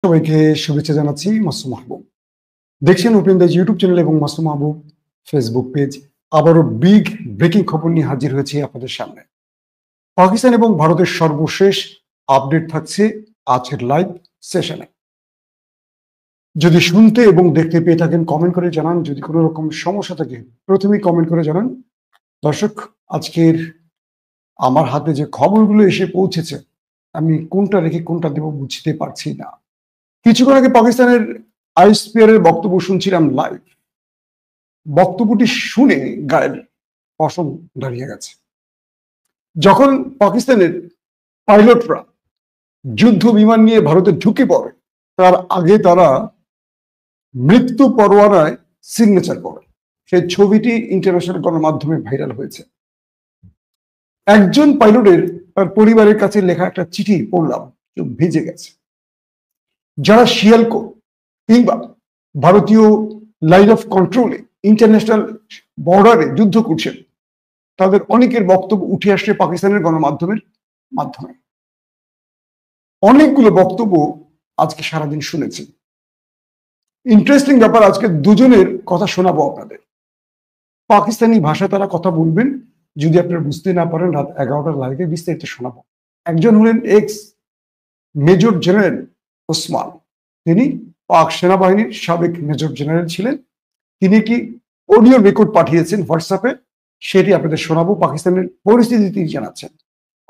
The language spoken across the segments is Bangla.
সবাইকে শুভেচ্ছা জানাচ্ছি। মাসুম মাহবুব দেখছেন ওপেন দ্য ইউটিউব চ্যানেল এবং মাসুম মাহবুব ফেসবুক পেজ। আবারও বিগ ব্রেকিং খবর নিয়ে হাজির হয়েছে আপনাদের সামনে। পাকিস্তান এবং ভারতের সর্বশেষ আপডেট থাকছে আজকের লাইভ সেশনে। যদি শুনতে এবং দেখতে পেয়ে থাকেন কমেন্ট করে জানান, যদি কোনো রকম সমস্যা থাকে প্রথমেই কমেন্ট করে জানান। দর্শক, আজকের আমার হাতে যে খবরগুলো এসে পৌঁছেছে আমি কোনটা রেখে কোনটা দেব বুঝতে পারছি না। কিছুক্ষণ আগে পাকিস্তানের আইএসপিআর এর বক্তব্য শুনছিলাম লাইভ। বক্তব্যটি শুনে গায়ের পশম দাঁড়িয়ে গেছে। যখন পাকিস্তানের পাইলটরা যুদ্ধ বিমান নিয়ে ভারতে ঢুকে পড়ে, তার আগে তারা মৃত্যু পরোয়ানায় সিগনেচার করে। সেই ছবিটি ইন্টারন্যাশনাল গণমাধ্যমে ভাইরাল হয়েছে। একজন পাইলটের তার পরিবারের কাছে লেখা একটা চিঠি পড়লাম, চোখ ভিজে গেছে। যারা শিয়ালকোট কিংবা ভারতীয় লাইন অফ কন্ট্রোলে ইন্টারন্যাশনাল বর্ডারে যুদ্ধ করছেন, তাদের অনেকের বক্তব্য উঠে আসছে পাকিস্তানের গণমাধ্যমের মাধ্যমে। অনেকগুলো বক্তব্য আজকে সারাদিন শুনেছি। ইন্টারেস্টিং ব্যাপার, আজকে দুজনের কথা শোনাবো আপনাদের। পাকিস্তানি ভাষায় তারা কথা বলবেন, যদি আপনারা বুঝতে না পারেন রাত 11টার লাইভে বিস্তারিত শোনাবো। একজন হলেন এক্স মেজর জেনারেল ওসমান, তিনি পাক সেনাবাহিনীর সাবেক মেজর জেনারেল ছিলেন। তিনি কি অডিও রেকর্ড পাঠিয়েছেন হোয়াটসঅ্যাপে, সেটি আপনাদের শোনাবো। পাকিস্তানের পরিস্থিতি তিনি জানাচ্ছেন।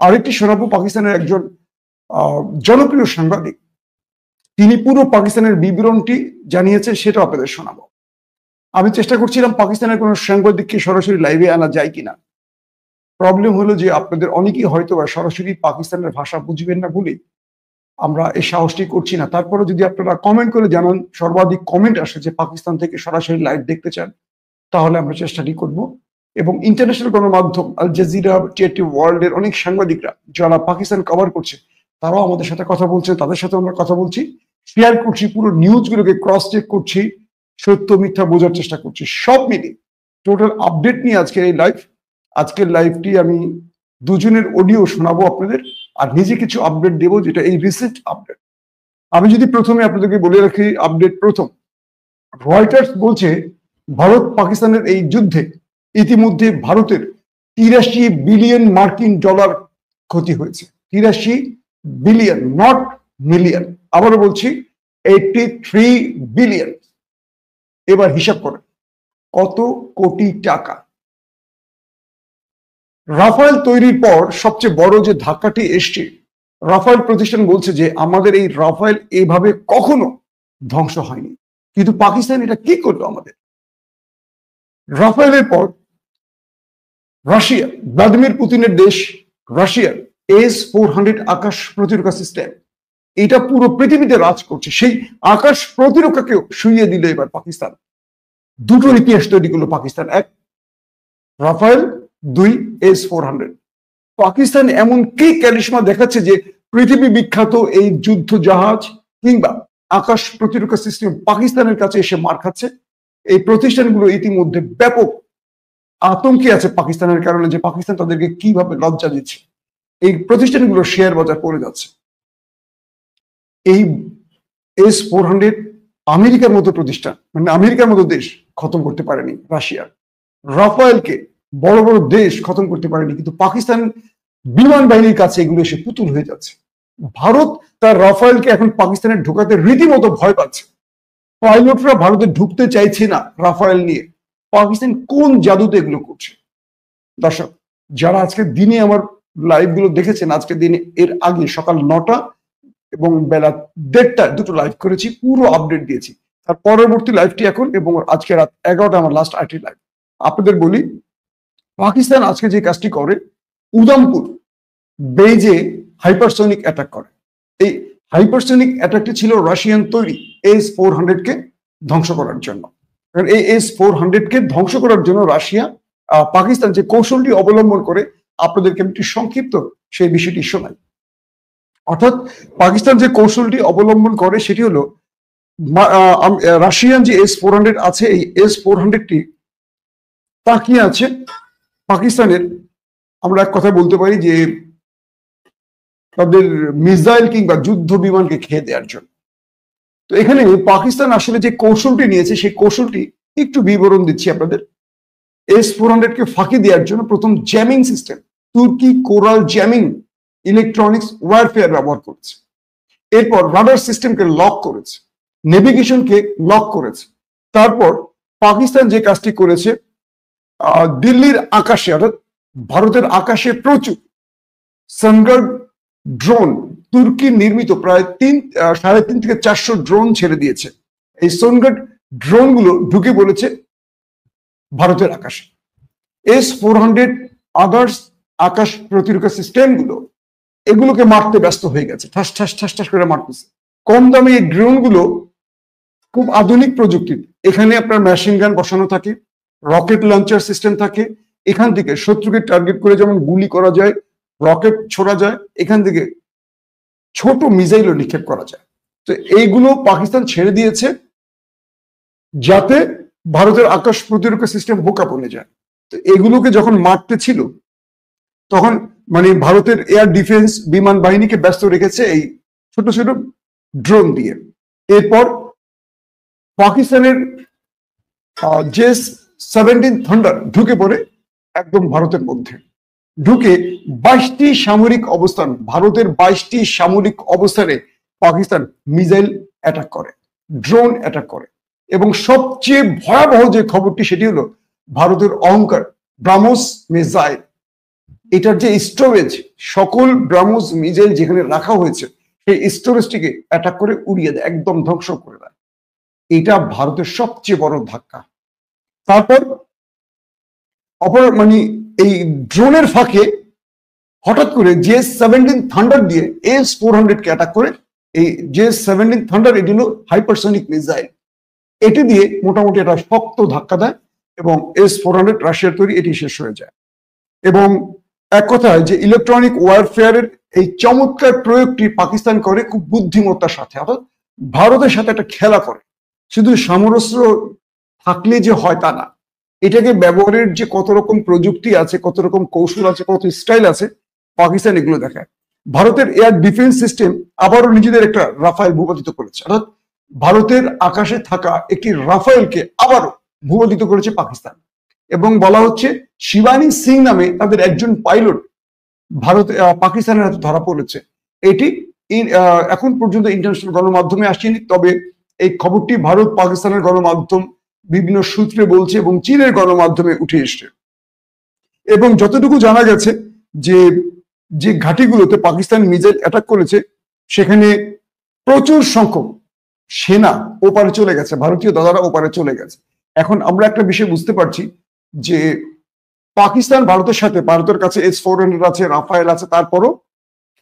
আরেকটি শোনাবো পাকিস্তানের একজন জনপ্রিয় সাংবাদিক, তিনি পুরো পাকিস্তানের বিবরণটি জানিয়েছেন, সেটাও আপনাদের শোনাবো। আমি চেষ্টা করছিলাম পাকিস্তানের কোনো সাংবাদিককে সরাসরি লাইভে আনা যায় কিনা। প্রবলেম হলো যে আপনাদের অনেকেই হয়তো সরাসরি পাকিস্তানের ভাষা বুঝবেন না বলে আমরা এই সাহসটি করছি না। তারপরে যদি আপনারা কমেন্ট করে জানান, সর্বাধিক কমেন্ট আসে যে পাকিস্তান থেকে সরাসরি লাইভ দেখতে চান, তাহলে আমরা চেষ্টাটি করব। এবং ইন্টারন্যাশনাল গণমাধ্যম আল জাজিরা, টিআরটি ওয়ার্ল্ড এর অনেক সাংবাদিকরা যারা পাকিস্তান কভার করছে, তারাও আমাদের সাথে কথা বলছে, তাদের সাথে আমরা কথা বলছি, শেয়ার করছি, পুরো নিউজগুলোকে ক্রস চেক করছি, সত্য মিথ্যা বোঝার চেষ্টা করছি। সব মিলিয়ে টোটাল আপডেট নিয়ে আজকের এই লাইভ। আজকের লাইভটি আমি দুজনের অডিও শোনাবো আপনাদের, আর নিজে কিছু আপডেট দেবো, যেটা এই রিসেন্ট আপডেট। আমি যদি প্রথমে আপনাদেরকে বলে রাখি আপডেট প্রথম, রয়টার্স বলছে ভারত পাকিস্তানের এই যুদ্ধে ইতিমধ্যে ভারতের 83 বিলিয়ন মার্কিন ডলার ক্ষতি হয়েছে। 83 বিলিয়ন, নট মিলিয়ন। আবারও বলছি 83 বিলিয়ন। এবার হিসাব করেন কত কোটি টাকা। রাফায়েল তৈরির পর সবচেয়ে বড় যে ধাক্কাটি এসছে, রাফায়েল প্রতিষ্ঠান বলছে যে আমাদের এই রাফায়েল এভাবে কখনো ধ্বংস হয়নি। কিন্তু পাকিস্তান এটা কি করলো আমাদের? রাফায়েলের পর রাশিয়া, ভ্লাদিমির পুতিনের দেশ রাশিয়ার S-400 আকাশ প্রতিরক্ষা সিস্টেম, এটা পুরো পৃথিবীতে রাজ করছে। সেই আকাশ প্রতিরক্ষাকেও শুইয়ে দিল এবার পাকিস্তান। দুটোর ইতিহাস তৈরি করলো পাকিস্তান, এক রাফায়েল, দুই S-400। পাকিস্তান এমন কি ক্যারিশমা দেখাচ্ছে যে পৃথিবী বিখ্যাত এই যুদ্ধ জাহাজ কিংবা আকাশ প্রতিরক্ষা সিস্টেম পাকিস্তানের কাছে এসে মার খাচ্ছে। এই প্রতিষ্ঠানগুলো ইতিমধ্যে ব্যাপক আতঙ্কে আছে পাকিস্তানের কারণে, যে পাকিস্তান তাদেরকে কিভাবে লজ্জা দিচ্ছে। এই প্রতিষ্ঠানগুলো শেয়ার বাজার পড়ে যাচ্ছে। এই S-400 আমেরিকার মতো প্রতিষ্ঠান, মানে আমেরিকার মতো দেশ খতম করতে পারেনি রাশিয়ার। রাফায়েলকে বড় বড় দেশ খতম করতে পারেনি, কিন্তু পাকিস্তান বিমান বাহিনীর কাছে এগুলো এসে পুতুল হয়ে যাচ্ছে। ভারত তার রাফায়েলকে এখন পাকিস্তানের ঢোকাতে রীতিমতো ভয় পাচ্ছে। পাইলটরা ভারতে ঢুকতে চাইছে না রাফায়েল নিয়ে। পাকিস্তান কোন জাদুতে এগুলো করছে? দর্শক, যারা আজকে দিনে আমার লাইভ গুলো দেখেছেন, আজকে দিনে এর আগে সকাল 9টা এবং বেলা 1:30 দুটো লাইভ করেছি, পুরো আপডেট দিয়েছি। তার পরবর্তী লাইভটি এখন, এবং আজকে রাত 11টা আমার লাস্ট আইটি লাইভ। আপনাদের বলি, পাকিস্তান আজকে যে কাজটি করে, উদামপুর বেইজে হাইপারসোনিক অ্যাটাক করে। এই হাইপারসোনিক অ্যাটাকটি ছিল রাশিয়ান তৈরি S-400 কে ধ্বংস করার জন্য। কারণ এই S-400 কে ধ্বংস করার জন্য রাশিয়া, পাকিস্তান যে কৌশলটি অবলম্বন করে, আপনাদেরকে একটি সংক্ষিপ্ত সেই বিষয়টি শোনাই। অর্থাৎ পাকিস্তান যে কৌশলটি অবলম্বন করে সেটি হলো, রাশিয়ান যে S-400 আছে, এই S-400টি তাকিয়ে আছে পাকিস্তানের, আমরা এক কথা বলতে পারি যে তাদের মিসাইল কিংবা যুদ্ধ বিমানকে খেয়ে দেওয়ার জন্য। তো এখানে পাকিস্তান আসলে যে কৌশলটি নিয়েছে সেই কৌশলটি একটু বিবরণ দিচ্ছি আপনাদের। S-400 কে ফাঁকি দেওয়ার জন্য প্রথম জ্যামিং সিস্টেম তুর্কি কোরাল জ্যামিং ইলেকট্রনিক্স ওয়ারফেয়ার ব্যবহার করেছে। এরপর রাডার সিস্টেমকে লক করেছে, নেভিগেশনকে লক করেছে। তারপর পাকিস্তান যে কাজটি করেছে, দিল্লির আকাশে অর্থাৎ ভারতের আকাশে প্রচুর সানগার্ড ড্রোন, তুর্কি নির্মিত প্রায় 3.5 থেকে 400 ড্রোন ছেড়ে দিয়েছে। এই সানগার্ড ড্রোন গুলো ঢুকে পড়েছে ভারতের আকাশে। S-400 আদার্স আকাশ প্রতিরক্ষা সিস্টেম গুলো এগুলোকে মারতে ব্যস্ত হয়ে গেছে, ঠাস ঠাস ঠাস ঠাস করে মারতেছে। কম দামে এই ড্রোন গুলো খুব আধুনিক প্রযুক্তির, এখানে আপনার মেশিন গান বসানো থাকে, রকেট লঞ্চার সিস্টেম থাকে, এখান থেকে শত্রুকে টার্গেট করে যেমন গুলি করা যায়, রকেট ছোড়া যায়, এখান থেকে ছোট মিসাইলও নিক্ষেপ করা যায়। তো এইগুলো পাকিস্তান ছেড়ে দিয়েছে যাতে ভারতের আকাশ প্রতিরক্ষা সিস্টেম বোকা বনে যায়। তো এগুলোকে যখন মারতে ছিল তখন মানে ভারতের এয়ার ডিফেন্স বিমান বাহিনীকে ব্যস্ত রেখেছে এই ছোট ছোট ড্রোন দিয়ে। এরপর পাকিস্তানের JS-17 থান্ডার ঢুকে পড়ে একদম ভারতের মধ্যে, ঢুকে 22টি সামরিক অবস্থান, ভারতের 22টি সামরিক অবস্থানে পাকিস্তান মিসাইল অ্যাটাক করে, ড্রোন অ্যাটাক করে। এবং সবচেয়ে ভয়াবহ যে খবরটি সেটি হলো ভারতের অহংকার ব্রাহ্মস মিসাইল, এটার যে স্টোরেজ, সকল ব্রাহ্মস মিসাইল যেখানে রাখা হয়েছে সেই স্টোরেজটিকে অ্যাটাক করে উড়িয়ে দেয়, একদম ধ্বংস করে দেয়। এটা ভারতের সবচেয়ে বড় ধাক্কা। তারপর মানে এই ড্রোনের ফাঁকে হঠাৎ করে JS-17 থান্ডার দিয়ে S-400 কে অ্যাটাক করে। এই JS-17 থান্ডার এটি হলো হাইপারসনিক মিসাইল, এটি দিয়ে মোটামুটি একটা শক্ত ধাক্কা দেয় এবং S-400 রাশিয়ার তৈরি এটি শেষ হয়ে যায়। এবং এক কথায় যে ইলেকট্রনিক ওয়ারফেয়ারের এই চমৎকার প্রয়োগটি পাকিস্তান করে খুব বুদ্ধিমত্তার সাথে, অর্থাৎ ভারতের সাথে একটা খেলা করে। শুধু সমরস্ত্র থাকলে যে হয় তা না, এটাকে ব্যবহারের যে কত রকম প্রযুক্তি আছে, কত রকম কৌশল আছে, কত স্টাইল আছে, পাকিস্তান এগুলো দেখায়। ভারতের এয়ার ডিফেন্স সিস্টেম আবারও নিজেদের একটা রাফায়েল ভূপাতিত করেছে, অর্থাৎ ভারতের আকাশে থাকা একটি রাফায়েলকে আবারও ভূপাতিত করেছে পাকিস্তান। এবং বলা হচ্ছে শিবানী সিং নামে তাদের একজন পাইলট পাকিস্তানের হাতে ধরা পড়েছে। এটি এখন পর্যন্ত ইন্টারন্যাশনাল গণমাধ্যমে আসেনি, তবে এই খবরটি ভারত পাকিস্তানের গণমাধ্যম বিভিন্ন সূত্রে বলছে এবং চীনের গণমাধ্যমে উঠে এসছে। এবং যতটুকু জানা গেছে যে যে ঘাঁটিগুলোতে পাকিস্তান মিসাইল অ্যাটাক করেছে সেখানে প্রচুর সংখ্যক সেনা ওপারে চলে গেছে, ভারতীয় দাদারা ওপারে চলে গেছে। এখন আমরা একটা বিষয় বুঝতে পারছি যে পাকিস্তান ভারতের সাথে, ভারতের কাছে S-400 আছে, রাফায়েল আছে, তারপরও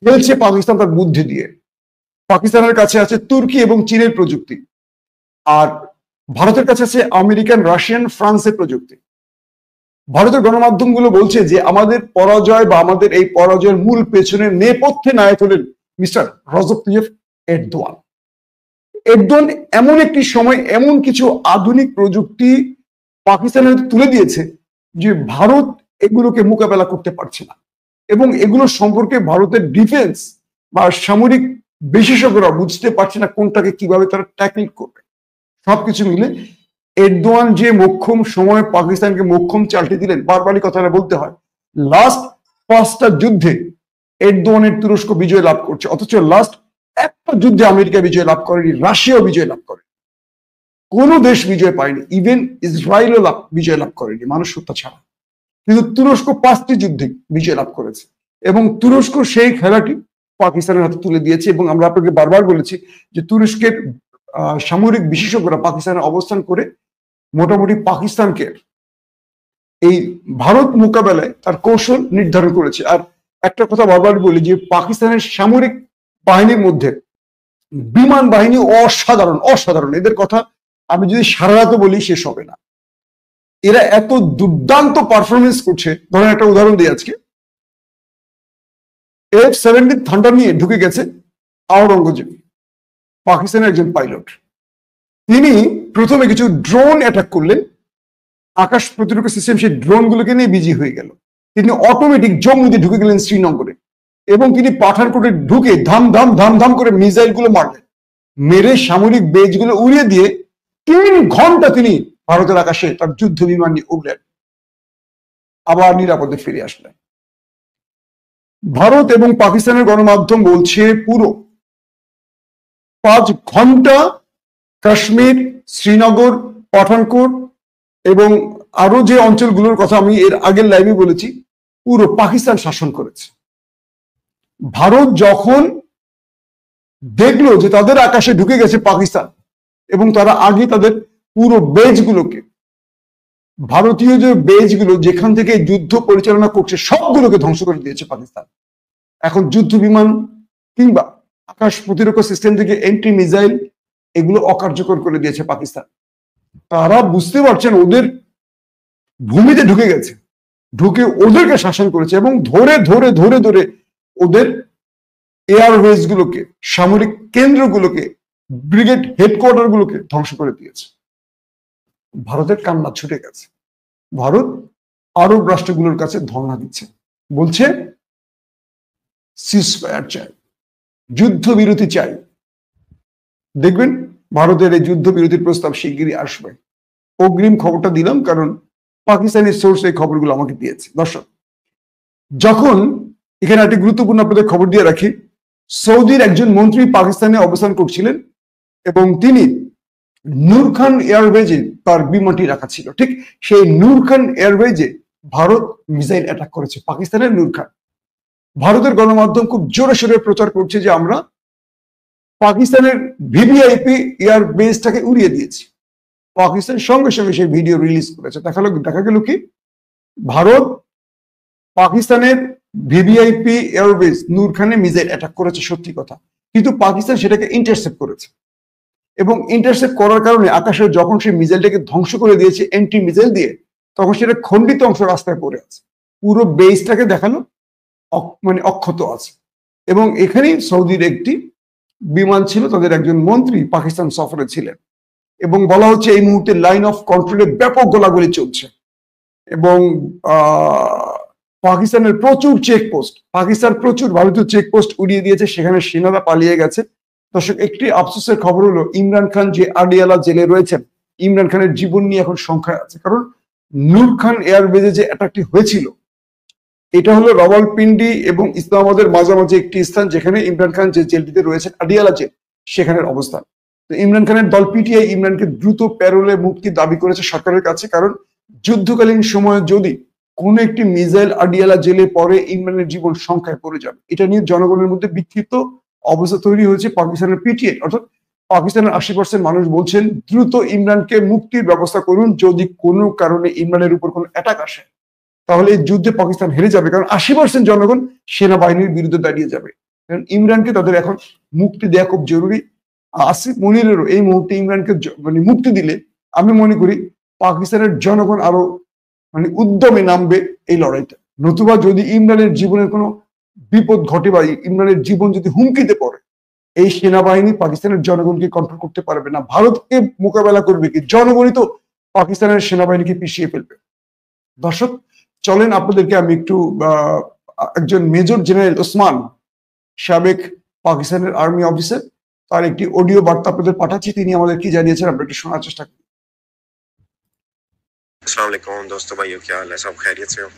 খেলছে পাকিস্তান তার বুদ্ধি দিয়ে। পাকিস্তানের কাছে আছে তুর্কি এবং চীনের প্রযুক্তি, আর ভারতের কাছে আছে আমেরিকান, রাশিয়ান, ফ্রান্সের প্রযুক্তি। ভারতের গণমাধ্যমগুলো বলছে যে আমাদের পরাজয় বা আমাদের এই পরাজয়ের মূল পেছনের নেপথ্যে নায়ক হলেন মিস্টার রজব তাইয়্যিব এরদোয়ান। এরদোয়ান এমন একটি সময় এমন কিছু আধুনিক প্রযুক্তি পাকিস্তানের তুলে দিয়েছে যে ভারত এগুলোকে মোকাবেলা করতে পারছে না, এবং এগুলো সম্পর্কে ভারতের ডিফেন্স বা সামরিক বিশেষজ্ঞরা বুঝতে পারছে না কোনটাকে কিভাবে তারা ট্যাকল করবে। সবকিছু মিলে এরদোয়ান যে মোক্ষম সময় পাকিস্তানকে মোক্ষম চালটি দিলেন, বারবারই কথাটা বলতে হয়। লাস্ট 5টা যুদ্ধে এরদোয়ানের তুরস্ক বিজয় লাভ করছে, অথচ লাস্ট একটা যুদ্ধে আমেরিকা বিজয় লাভ করেনি, রাশিয়াও বিজয় লাভ করে, কোন দেশ বিজয় পায়নি, ইভেন ইসরায়েলও বিজয় লাভ করেনি মানুষ হত্যা ছাড়া। কিন্তু তুরস্ক 5টি যুদ্ধে বিজয় লাভ করেছে, এবং তুরস্ক সেই খেলাটি পাকিস্তানের হাতে তুলে দিয়েছে। এবং আমরা আপনাকে বারবার বলেছি যে তুরস্কের সামরিক বিশেষজ্ঞরা পাকিস্তানে অবস্থান করে মোটামুটি পাকিস্তানকে এই ভারত মোকাবেলায় তার কৌশল নির্ধারণ করেছে। আর একটা কথা বারবার বলি যে পাকিস্তানের সামরিক বাহিনীর মধ্যে বিমান বাহিনী অসাধারণ, অসাধারণ। এদের কথা আমি যদি সারা রাত বলি শেষ হবে না। এরা এত দুর্দান্ত পারফরমেন্স করছে। ধরেন একটা উদাহরণ দিই, আজকে F-17 থান্ডার নিয়ে ঢুকে গেছে আওরঙ্গজেব, পাকিস্তানের একজন পাইলট। তিনি প্রথমে কিছু ড্রোন অ্যাটাক করলেন, আকাশ প্রতিরক্ষা সিস্টেম সেই ড্রোনগুলোকে নিয়ে বিজি হয়ে গেল। তিনি অটোমেটিক জম্মুতে ঢুকে গেলেন শ্রীনগরে, এবং তিনি পাঠানকোটে ঢুকে ধাম ধাম ধাম ধাম করে মিসাইল গুলো মারলেন। মেরে সামরিক বেজগুলো উড়িয়ে দিয়ে 3 ঘন্টা তিনি ভারতের আকাশে তার যুদ্ধ বিমান নিয়ে উড়লেন, আবার নিরাপদে ফিরে আসলেন। ভারত এবং পাকিস্তানের গণমাধ্যম বলছে পুরো 5 ঘন্টা কাশ্মীর, শ্রীনগর, পাঠানকোট এবং আরো যে অঞ্চলগুলোর কথা আমি এর আগের লাইভে বলেছি, পুরো পাকিস্তান শাসন করেছে। ভারত যখন দেখলো যে তাদের আকাশে ঢুকে গেছে পাকিস্তান এবং তারা আগে তাদের পুরো বেজগুলোকে, ভারতীয় যে বেজগুলো যেখান থেকে যুদ্ধ পরিচালনা করছে সবগুলোকে ধ্বংস করে দিয়েছে পাকিস্তান। এখন যুদ্ধ বিমান কিংবা আকাশ প্রতিরক্ষা সিস্টেম থেকে এন্টি মিসাইল এগুলো অকার্যকর করে দিয়েছে পাকিস্তান। তারা বুঝতে পারছেন ওদের ভূমিতে ঢুকে গেছে, ঢুকে ওদেরকে শাসন করেছে এবং ধরে ধরে ধরে ধরে ওদের এয়ারওয়েজ গুলোকে, সামরিক কেন্দ্রগুলোকে, ব্রিগেড হেডকোয়ার্টার গুলোকে ধ্বংস করে দিয়েছে। ভারতের কান্না ছুটে গেছে। ভারত আরব রাষ্ট্রগুলোর কাছে ধর্ণা দিচ্ছে, বলছে সিজফায়ার চাই, যুদ্ধবিরতি চাই। দেখবেন ভারতের এই যুদ্ধবিরতির প্রস্তাব শিগগিরই আসবে। অগ্রিম খবরটা দিলাম কারণ পাকিস্তানি সোর্স এই খবরগুলো আমাকে দিয়েছে। দর্শক, যখন এখানে একটি গুরুত্বপূর্ণ আপনাদের খবর দিয়ে রাখি, সৌদির একজন মন্ত্রী পাকিস্তানে অবস্থান করছিলেন এবং তিনি নূর খান এয়ারবেজে তার বিমানটি রাখা ছিল। ঠিক সেই নূর খান এয়ারবেজে ভারত মিসাইল অ্যাটাক করেছে, পাকিস্তানের নূর খান। ভারতের গণমাধ্যম খুব জোরে সোরে প্রচার করছে যে আমরা পাকিস্তানের ভিভিআইপি এয়ারবেজটাকে উড়িয়ে দিয়েছি। পাকিস্তান সঙ্গে সঙ্গে সেই ভিডিও রিলিজ করেছে। দেখা গেল কি ভারত পাকিস্তানের ভিভিআইপি এয়ারবেজ নূর খানে মিসাইল অ্যাটাক করেছে, সত্যি কথা, কিন্তু পাকিস্তান সেটাকে ইন্টারসেপ্ট করেছে এবং ইন্টারসেপ্ট করার কারণে আকাশে যখন সেই মিসাইলটাকে ধ্বংস করে দিয়েছে এন্টি মিসাইল দিয়ে, তখন সেটা খণ্ডিত অংশ রাস্তায় পড়ে আছে, পুরো বেসটাকে দেখানো মানে অক্ষত আছে। এবং এখানেই সৌদির একটি বিমান ছিল, তাদের একজন মন্ত্রী পাকিস্তান সফরে ছিলেন এবং বলা হচ্ছে এই মুহূর্তে লাইন অফ কন্ট্রোলে ব্যাপক গোলাগুলি চলছে এবং পাকিস্তানের প্রচুর চেকপোস্ট, পাকিস্তান প্রচুর ভারতীয় চেকপোস্ট উড়িয়ে দিয়েছে, সেখানে সেনারা পালিয়ে গেছে। দর্শক, একটি আফসোসের খবর হলো ইমরান খান যে আডিয়ালা জেলে রয়েছেন, ইমরান খানের জীবন নিয়ে এখন সংখ্যায় আছে। কারণ নূর খান এয়ারবেজে যে অ্যাটাকটি হয়েছিল এটা হলো রাওয়ালপিন্ডি এবং ইসলামাবাদের মাঝামাঝি একটি স্থান, যেখানে ইমরান খান যে জেলটিতে রয়েছেন আডিয়ালা জেল, সেখানের অবস্থান। তো ইমরান খানের দল পিটিআই ইমরানকে দ্রুত প্যারোলে মুক্তি দাবি করেছে সরকারের কাছে, কারণ যুদ্ধকালীন সময়ে যদি কোন একটি মিসাইল আডিয়ালা জেলে পড়ে ইমরানের জীবন সংখ্যায় পড়ে যাবে। এটা নিয়ে জনগণের মধ্যে বিক্ষিপ্ত অবস্থা তৈরি হয়েছে। পাকিস্তানের পিটিআই অর্থাৎ পাকিস্তানের 80% মানুষ বলছেন দ্রুত ইমরানকে মুক্তির ব্যবস্থা করুন, যদি কোনো কারণে ইমরানের উপর কোনো অ্যাটাক আসে তাহলে এই যুদ্ধে পাকিস্তান হেরে যাবে, কারণ 80% জনগণ সেনাবাহিনীর বিরুদ্ধে দাঁড়িয়ে যাবে। কারণ ইমরানকে তাদের এখন মুক্তি দেওয়া খুব জরুরি। আসিফ মনিরেরও এই মুহূর্তে ইমরানকে মানে মুক্তি দিলে আমি মনে করি পাকিস্তানের জনগণ আরো মানে উদ্যমে নামবে এই লড়াইটা। নতুবা যদি ইমরানের জীবনের কোনো বিপদ ঘটে বা ইমরানের জীবন যদি হুমকিতে পড়ে, এই সেনাবাহিনী পাকিস্তানের জনগণকে কন্ট্রোল করতে পারবে না। ভারতকে মোকাবেলা করবে কি? জনগণই তো পাকিস্তানের সেনাবাহিনীকে পিছিয়ে ফেলবে। দর্শক, চলেন আপনাদেরকে আমি একটু একজন মেজর জেনারেল ওসমান, সাবেক পাকিস্তানের আর্মি অফিসার, তার একটি অডিও বার্তা আপনাদের পাঠাচ্ছি। তিনি আমাদের কি জানিয়েছেন আমরা একটু শোনার চেষ্টা করি। अस्सलाम वालेकुम दोस्तों, भाइयों, क्या हाल है? सब खैरियत से हो?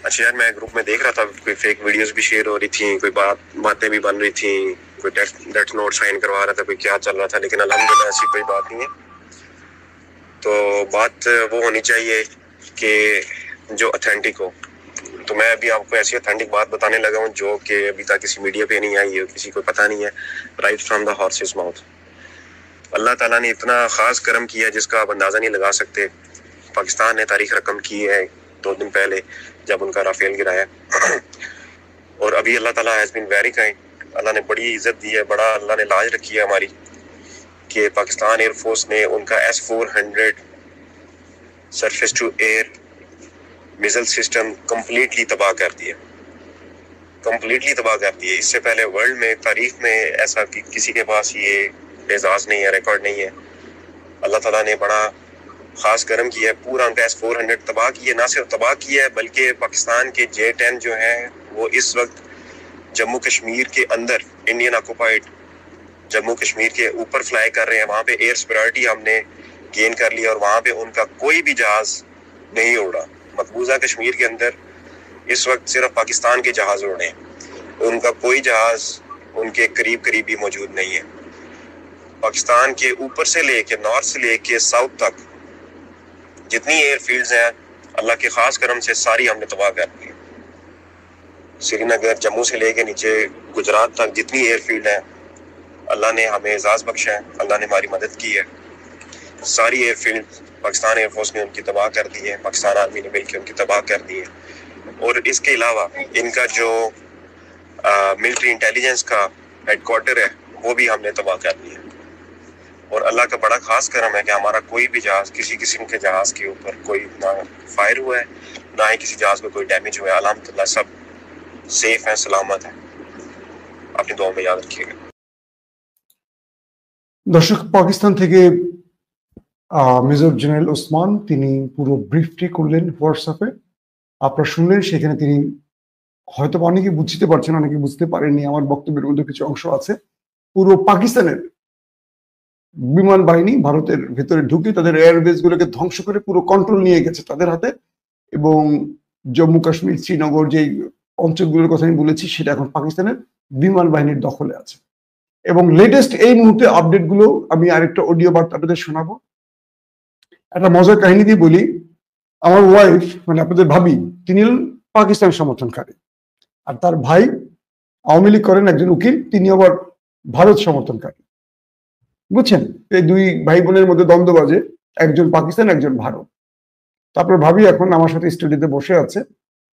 अच्छा यार, मैं ग्रुप में देख रहा था कोई फेक वीडियोस भी शेयर हो रही थी, कोई बातें भी बन रही थी, कोई डेथ नोट साइन करवा रहा था, कोई क्या चल रहा था, लेकिन अल्हम्दुलिल्लाह ऐसी कोई बात नहीं है। तो बात वो होनी चाहिए कि जो ऑथेंटिक हो। तो मैं अभी आपको ऐसी ऑथेंटिक बात बताने लगा हूँ जो कि अभी तक किसी मीडिया पे नहीं आई है, किसी को पता नहीं है, right from the horse's mouth. Allah ताला ने इतना खास करम किया है जिसका आप अंदाजा नहीं लगा सकते। पाकिस्तान ने तारीख रकम की है 2 दिन पहले जब उनका राफेल गिराया, और अभी अल्लाह ताला हैज बीन वेरी काइंड। अल्लाह ने बड़ी इज्जत दी है, बड़ा अल्लाह ने लाज रखी है हमारी, कि पाकिस्तान एयरफोर्स ने उनका S-400 surface to air missile system completely तबाह कर दिया, कंप्लीटली तबाह कर दिए। इससे पहले वर्ल्ड में तारीख में ऐसा किसी के पास ये एजाज नहीं है, रिकॉर्ड नहीं है। अल्लाह ताला ने बड़ा खास करम किया है, पूरा उनका S-400 तबाह किया। ना सिर्फ तबाह किया है बल्कि पाकिस्तान के J-10 जो है वो इस वक्त जम्मू कश्मीर के अंदर इंडियन ऑक्युपाइड जम्मू कश्मीर के ऊपर फ्लाई कर रहे हैं, वहां पे एयर सुपरियॉरिटी हमने गेन कर लिया और वहां पे उनका कोई भी जहाज नहीं उड़ा। मकबूजा कश्मीर के अंदर इस वक्त सिर्फ पाकिस्तान के जहाज उड़े हैं, उनका कोई जहाज उनके करीब करीब भी मौजूद नहीं है। पाकिस्तान के ऊपर से लेके नॉर्थ से लेके साउथ तक जितनी एयरफील्ड्स हैं अल्लाह के खास करम से सारी हमने तबाह कर दी। श्रीनगर जम्मू से लेके नीचे गुजरात तक जितनी एयरफील्ड है अल्लाह ने हमें एजाज बख्शा है, अल्लाह ने हमारी मदद की है। सारी एयरफील्ड पाकिस्तान एयरफोर्स ने उनकी तबाह कर दी है, पाकिस्तान आर्मी ने मिलकर उनकी तबाह कर दी है। और इसके अलावा इनका जो मिलिट्री इंटेलिजेंस का हेडक्वार्टर है वो भी हमने तबाह कर दिया। और अल्लाह का बड़ा खास करम है कि हमारा कोई भी जहाज, किसी किस्म के जहाज के ऊपर कोई ना फायर हुआ है, ना ही किसी जहाज को कोई डैमेज हुआ है। अल्हम्दुलिल्लाह सब सेफ है, सलामत है। अपनी दुआ में याद रखिएगा। দর্শক, পাকিস্তান থেকে মেজর জেনারেল ওসমান তিনি পুরো ব্রিফটি করলেন হোয়াটসঅ্যাপে, আপনারা শুনলেন। সেখানে তিনি হয়তো অনেকে বুঝতে পারছেন, অনেকে বুঝতে পারেননি। আমার বক্তব্যের মধ্যে কিছু অংশ আছে। পুরো পাকিস্তানের বিমান বাহিনী ভারতের ভেতরে ঢুকে তাদের এয়ারবেস গুলোকে ধ্বংস করে পুরো কন্ট্রোল নিয়ে গেছে তাদের হাতে, এবং জম্মু কাশ্মীর শ্রীনগর যে অঞ্চলগুলোর কথা আমি বলেছি সেটা এখন পাকিস্তানের বিমান বাহিনীর দখলে আছে। এবং লেটেস্ট এই মুহূর্তে আপডেট গুলো আমি আরেকটা অডিও বার্তা আপনাদের শোনাবো। একটা মজার কাহিনী দিয়ে বলি। আমার ওয়াইফ, মানে আপনাদের ভাবি, তিনি পাকিস্তান সমর্থনকারী, আর তার ভাই আওয়ামী লীগ করেন, একজন উকিল, তিনি আবার ভারত সমর্থনকারী। বুঝছেন, এই দুই ভাই বোনের মধ্যে দ্বন্দ্ব বাজে, একজন পাকিস্তান একজন ভারত। তারপর ভাবি এখন আমার সাথে স্টুডিওতে বসে আছে,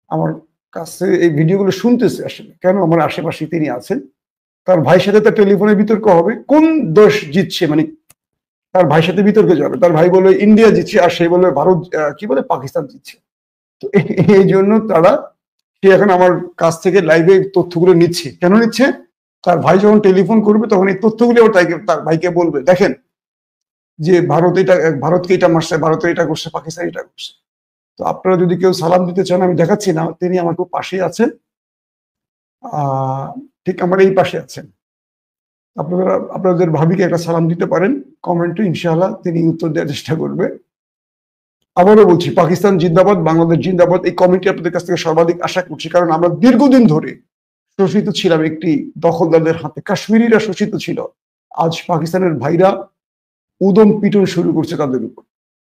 আমার কাছে এই ভিডিওগুলো শুনতেছে। আসলে কেন, আমার আশেপাশে তিনি আছেন। তার ভাইয়ের সাথে তার টেলিফোনে বিতর্ক হবে, কোন দেশ জিতছে, মানে তার ভাইয়ের সাথে বিতর্কে যাবে। তার ভাই বলবে ইন্ডিয়া জিতছে, আর সে বলবে ভারত কি বলে পাকিস্তান জিতছে। তো এই জন্য সে এখন আমার কাছ থেকে লাইভে তথ্যগুলো নিচ্ছে। কেন নিচ্ছে? তার ভাই যখন টেলিফোন করবে তখন এই তথ্যগুলো তার ভাইকে বলবে, দেখেন যে ভারতকে এটা মারছে, ভারতের এটা করছে, পাকিস্তান এটা করছে। তো আপনারা যদি কেউ সালাম দিতে চান, আমি দেখাচ্ছি না, তিনি আমার খুব পাশেই আছেন, ঠিক আমার এই পাশে আছেন। আপনারা আপনাদের ভাবিকে একটা সালাম দিতে পারেন কমেন্টে, ইনশাআল্লাহ তিনি উত্তর দেওয়ার চেষ্টা করবে। আবারও বলছি, পাকিস্তান জিন্দাবাদ, বাংলাদেশ জিন্দাবাদ, এই কমেন্টটি আপনাদের কাছ থেকে সর্বাধিক আশা করছি। কারণ আমরা দীর্ঘদিন ধরে শোষিত ছিলাম একটি দখলদারদের হাতে, কাশ্মীরিরা শোষিত ছিল। আজ পাকিস্তানের ভাইরা উদম পিটন শুরু করছে তাদের উপর।